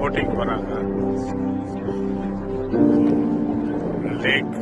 Boating போறாங்க. Lakh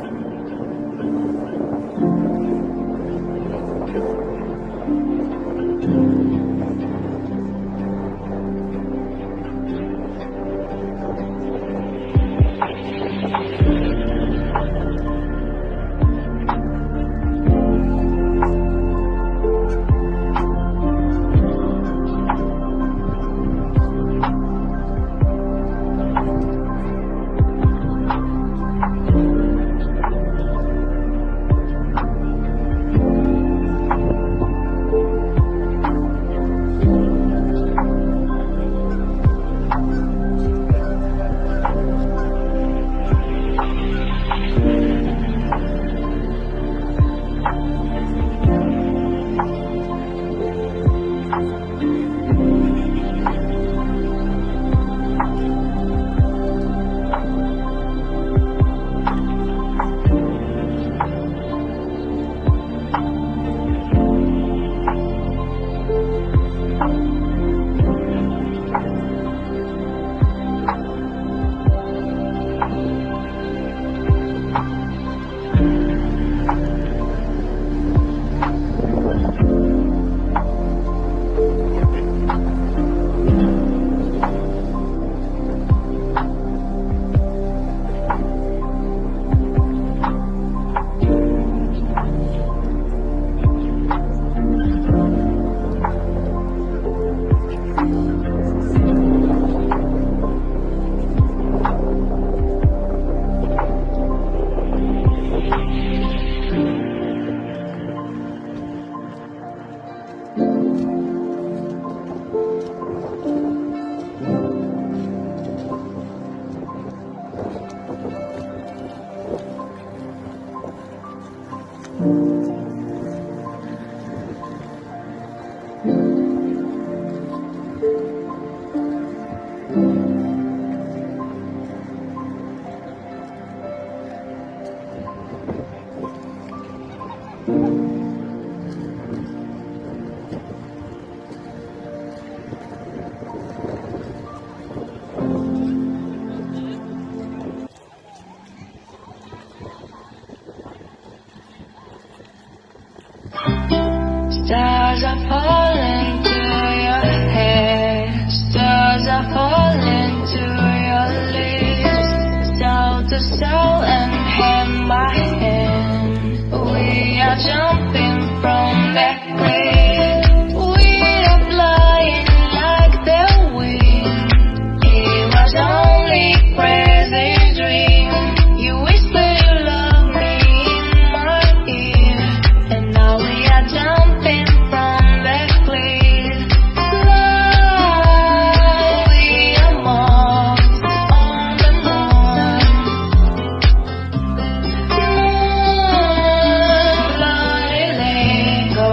Stars are falling to your hair. Stars are falling to your lips. Soul to soul and hand by hand, we are jumping from that cliff. We are flying like the wind. It was only a crazy dream. You whispered you love me in my ear, and now we are jumping from that cliff. Fly, we are moths on the moon. Moonlight, let go.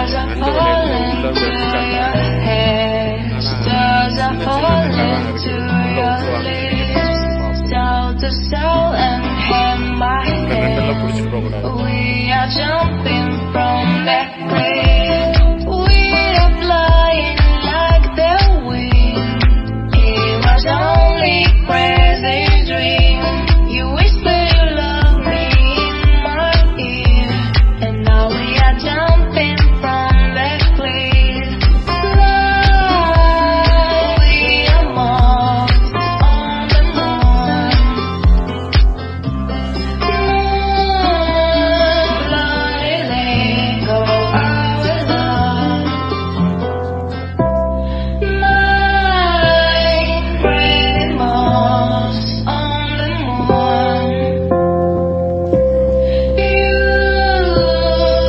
Stars are falling to your hair. Stars are falling to your lips. Soul to soul and hand by hand. We are jumping from that cliff. We are flying like the wind. It was only crazy dream. You whisper you love me in my ear, and now we are jumping from that cliff. Love, we are moths on the moon. Bloody let go our love. My pretty moths on the moon.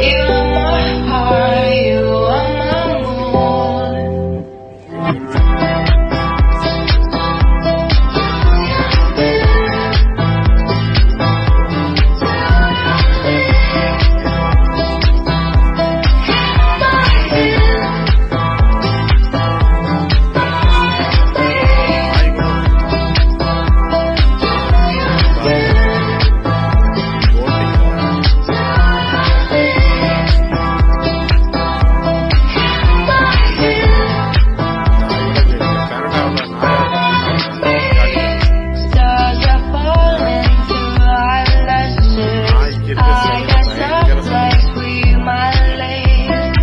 You are my heart, you are my moon. Stars are falling to our lashes. I got someplace we might live.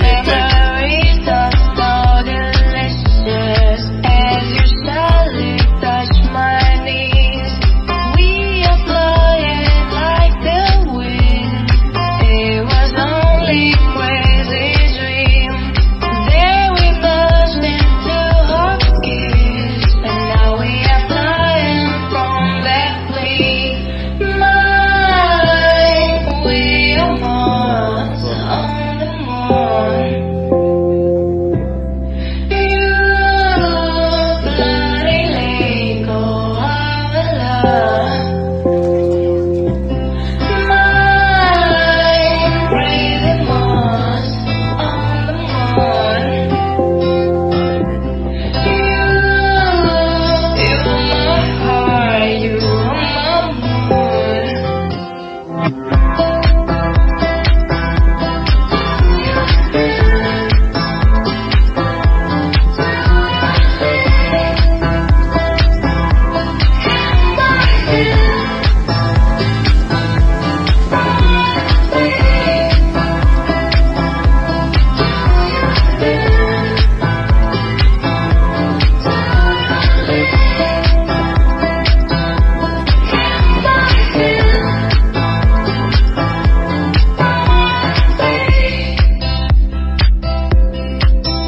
Memories are so delicious as you slowly touch my knees. We are flying like the wind. It was only crazy dream. Then we burst into our kiss, and now we are flying from that cliff. We are moths on the moon. You bloody let go our love. My pretty moths on the moon. You are my heart, you are my moon.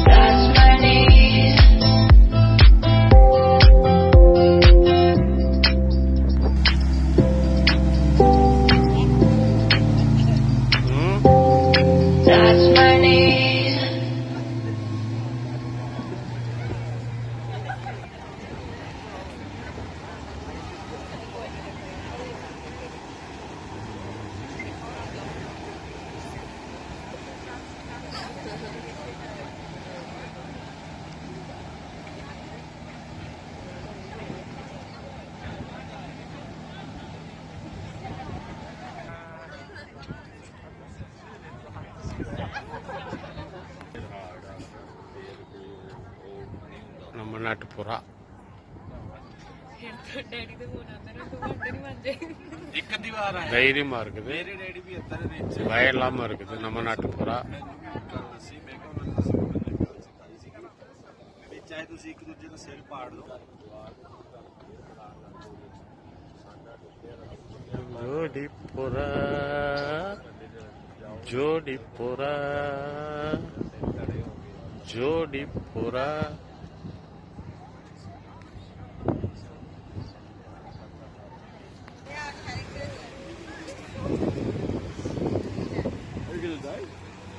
That's my knees. That's my knees. நம்ம நாட்டு புறா தைரியமா இருக்குது, பயம் இல்லாம இருக்குது. நம்ம நாட்டு புறா ஜோடி புறா, ஜோடி புறா, ஜோடி புறா.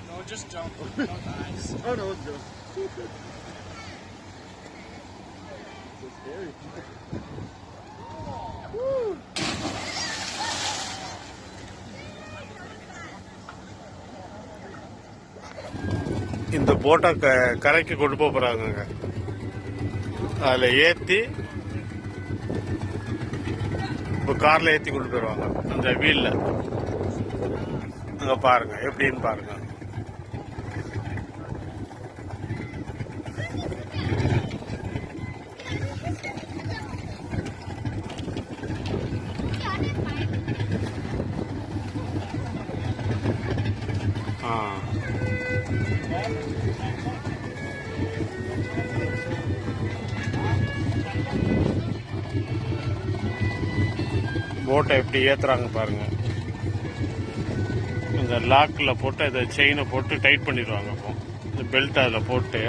No, just jump. No, nice. Oh no, jump. So scary. Woo! இந்த போட்டை கரைக்கு கொண்டு போறாங்க. அதுல ஏத்தி இப்போ கார்ல ஏத்தி கொண்டு போயிருவாங்க அந்த வீல்ல. அங்க பாருங்க எப்படின்னு பாருங்க. போட்டை எப்படி ஏத்துறாங்க பாருங்க. இந்த லாக்ல போட்டு அதை செயினை போட்டு டைட் பண்ணிடுவாங்க. அப்போ இந்த பெல்ட் அதில் போட்டு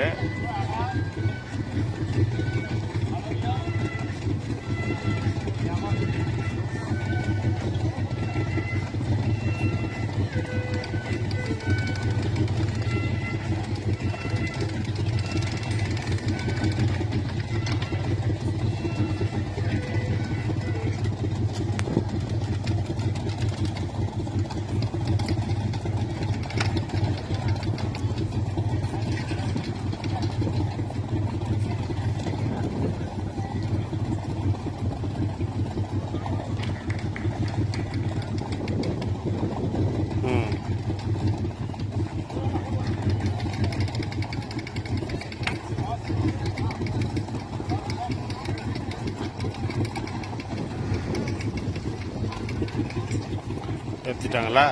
எடுத்துட்டாங்களா?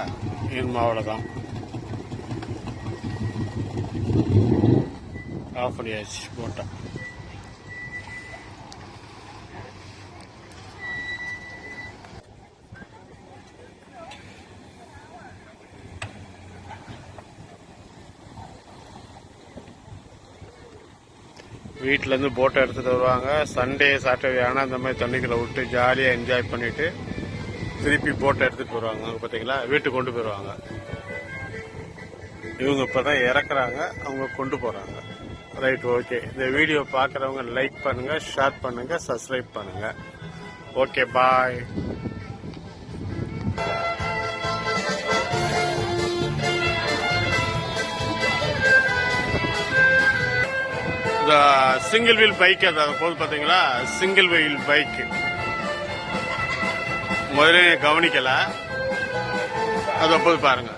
இனிமே அவ்வளோதான், ஆஃப் பண்ணியாச்சு போட்டா. வீட்டிலேருந்து போட்டை எடுத்துகிட்டு வருவாங்க. சண்டே சாட்டர்டே ஆனால் இந்த மாதிரி தண்ணிக்குள்ள விட்டு ஜாலியாக என்ஜாய் பண்ணிவிட்டு திருப்பி போட்டை எடுத்துகிட்டு வருவாங்க. பார்த்தீங்களா, வீட்டுக்கு கொண்டு போயிடுவாங்க. இவங்க இப்போ தான் இறக்குறாங்க, அவங்க கொண்டு போகிறாங்க. Right, okay. இந்த வீடியோ பார்க்குறவங்க லைக் பண்ணுங்கள், ஷேர் பண்ணுங்கள், சப்ஸ்கிரைப் பண்ணுங்கள். ஓகே, பாய். இந்த சிங்கிள் வீல் பைக் அது போது பார்த்தீங்களா, சிங்கிள் வீல் பைக் முதல்ல கவனிக்கல, அது போது பாருங்க.